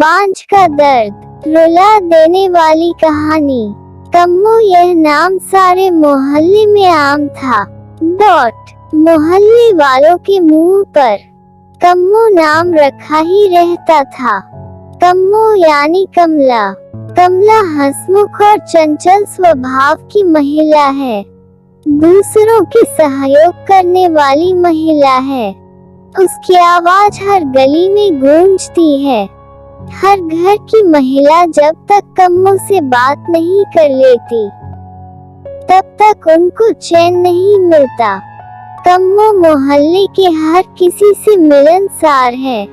बांझ का दर्द, रुला देने वाली कहानी। कम्मो यह नाम सारे मोहल्ले में आम था। मोहल्ले वालों के मुंह पर कम्मो नाम रखा ही रहता था। कम्मो यानी कमला। कमला हंसमुख और चंचल स्वभाव की महिला है। दूसरों के सहयोग करने वाली महिला है। उसकी आवाज हर गली में गूंजती है। हर घर की महिला जब तक कम्मो से बात नहीं कर लेती तब तक उनको चैन नहीं मिलता। कम्मो मोहल्ले के हर किसी से मिलनसार है।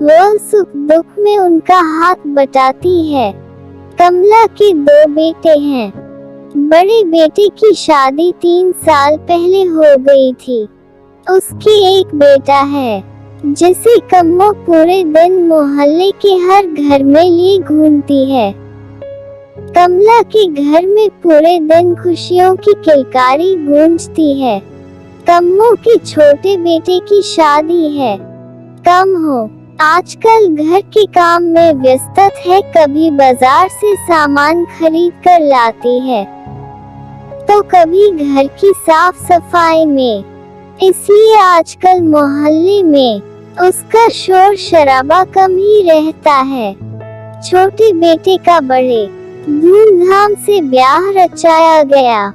वह सुख दुख में उनका हाथ बटाती है। कमला के 2 बेटे हैं। बड़े बेटे की शादी 3 साल पहले हो गई थी। उसके एक बेटा है जिसे कम्मो पूरे दिन मोहल्ले के हर घर में लिए घूमती है। कमला के घर में पूरे दिन खुशियों की किलकारी गूंजती है। कम्मो के छोटे बेटे की शादी है। कम हो आजकल घर के काम में व्यस्त है। कभी बाजार से सामान खरीद कर लाती है तो कभी घर की साफ सफाई में। इसलिए आजकल मोहल्ले में उसका शोर शराबा कम ही रहता है। छोटे बेटे का बड़े धूमधाम से ब्याह रचाया गया।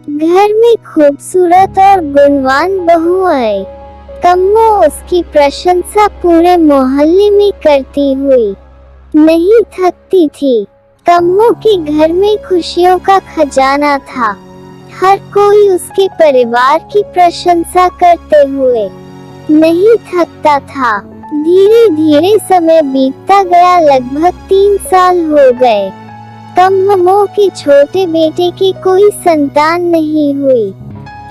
घर में खूबसूरत और गुणवान बहू आई। कम्मो उसकी प्रशंसा पूरे मोहल्ले में करती हुई नहीं थकती थी। कम्मो के घर में खुशियों का खजाना था। हर कोई उसके परिवार की प्रशंसा करते हुए नहीं थकता था। धीरे धीरे समय बीतता गया। लगभग 3 साल हो गए। कम्मो के छोटे बेटे की कोई संतान नहीं हुई।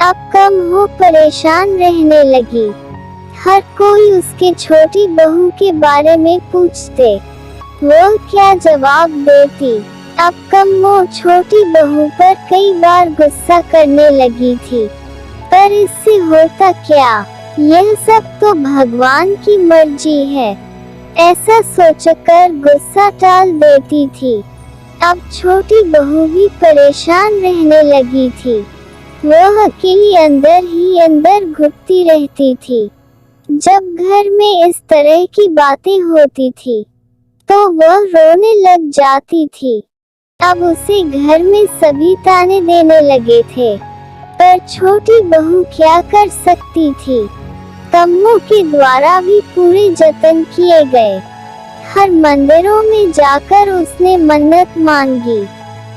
अब कम्मो परेशान रहने लगी। हर कोई उसके छोटी बहू के बारे में पूछते, वह क्या जवाब देती। अब कम्मो छोटी बहू पर कई बार गुस्सा करने लगी थी। पर इससे होता क्या, यह सब तो भगवान की मर्जी है, ऐसा सोचकर गुस्सा टाल देती थी। अब छोटी बहू भी परेशान रहने लगी थी। वह अकेली अंदर ही अंदर घुटती रहती थी। जब घर में इस तरह की बातें होती थी तो वह रोने लग जाती थी। अब उसे घर में सभी ताने देने लगे थे, पर छोटी बहू क्या कर सकती थी। कम्मो के द्वारा भी पूरे जतन किए गए। हर मंदिरों में जाकर उसने मन्नत मांगी,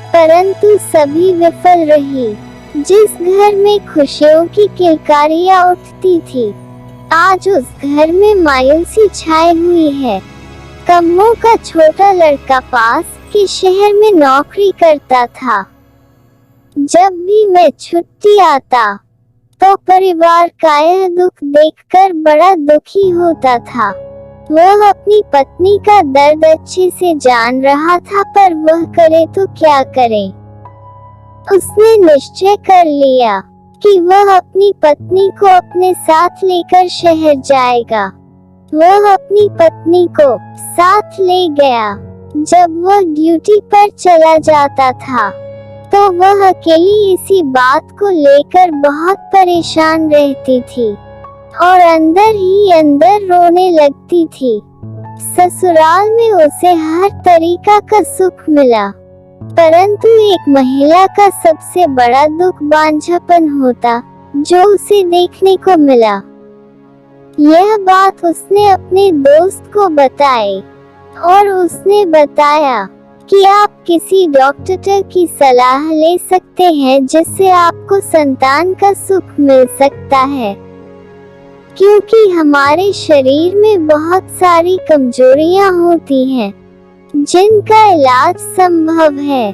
परंतु सभी विफल रही। जिस घर में खुशियों की किलकारियां उठती थी, आज उस घर में मायूसी छाई हुई है। कम्मो का छोटा लड़का पास के शहर में नौकरी करता था। जब भी मैं छुट्टी आता तो परिवार का यह दुख देखकर बड़ा दुखी होता था। वह अपनी पत्नी का दर्द अच्छे से जान रहा था, पर वह करे तो क्या करे। उसने निश्चय कर लिया कि वह अपनी पत्नी को अपने साथ लेकर शहर जाएगा। वह अपनी पत्नी को साथ ले गया। जब वह ड्यूटी पर चला जाता था तो वह अकेली इसी बात को लेकर बहुत परेशान रहती थी और अंदर ही अंदर रोने लगती थी। ससुराल में उसे हर तरीका का सुख मिला, परंतु एक महिला का सबसे बड़ा दुख बांझापन होता जो उसे देखने को मिला। यह बात उसने अपने दोस्त को बताई और उसने बताया कि आप किसी डॉक्टर की सलाह ले सकते हैं जिससे आपको संतान का सुख मिल सकता है, क्योंकि हमारे शरीर में बहुत सारी कमजोरियां होती हैं जिनका इलाज संभव है।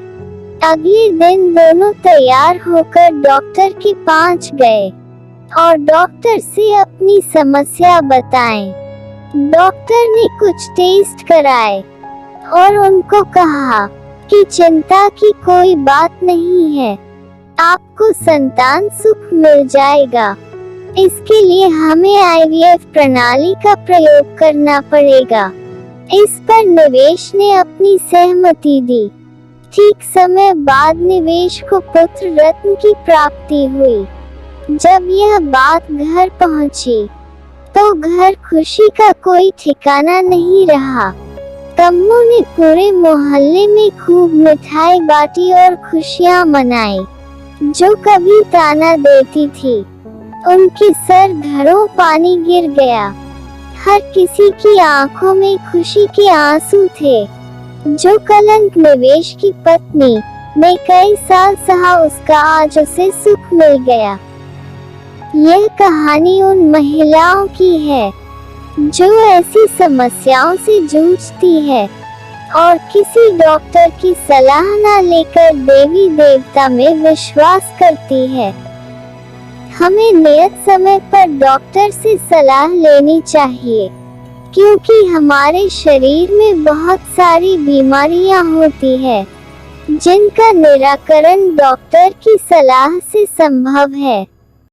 अगले दिन दोनों तैयार होकर डॉक्टर के पास गए और डॉक्टर से अपनी समस्या बताएं। डॉक्टर ने कुछ टेस्ट कराए और उनको कहा कि चिंता की कोई बात नहीं है, आपको संतान सुख मिल जाएगा। इसके लिए हमें IVF प्रणाली का प्रयोग करना पड़ेगा। इस पर निवेश ने अपनी सहमति दी। ठीक समय बाद निवेश को पुत्र रत्न की प्राप्ति हुई। जब यह बात घर पहुंची तो घर खुशी का कोई ठिकाना नहीं रहा। कम्मू ने पूरे मोहल्ले में खूब मिठाई बांटी और खुशियां मनाई। जो कभी ताना देती थी उनके सर घरों पानी गिर गया। हर किसी की आंखों में खुशी के आंसू थे। जो कलंक निवेश की पत्नी ने कई साल सहा, उसका आज उसे सुख मिल गया। यह कहानी उन महिलाओं की है जो ऐसी समस्याओं से जूझती है और किसी डॉक्टर की सलाह न लेकर देवी देवता में विश्वास करती है। हमें नियत समय पर डॉक्टर से सलाह लेनी चाहिए, क्योंकि हमारे शरीर में बहुत सारी बीमारियां होती है जिनका निराकरण डॉक्टर की सलाह से संभव है।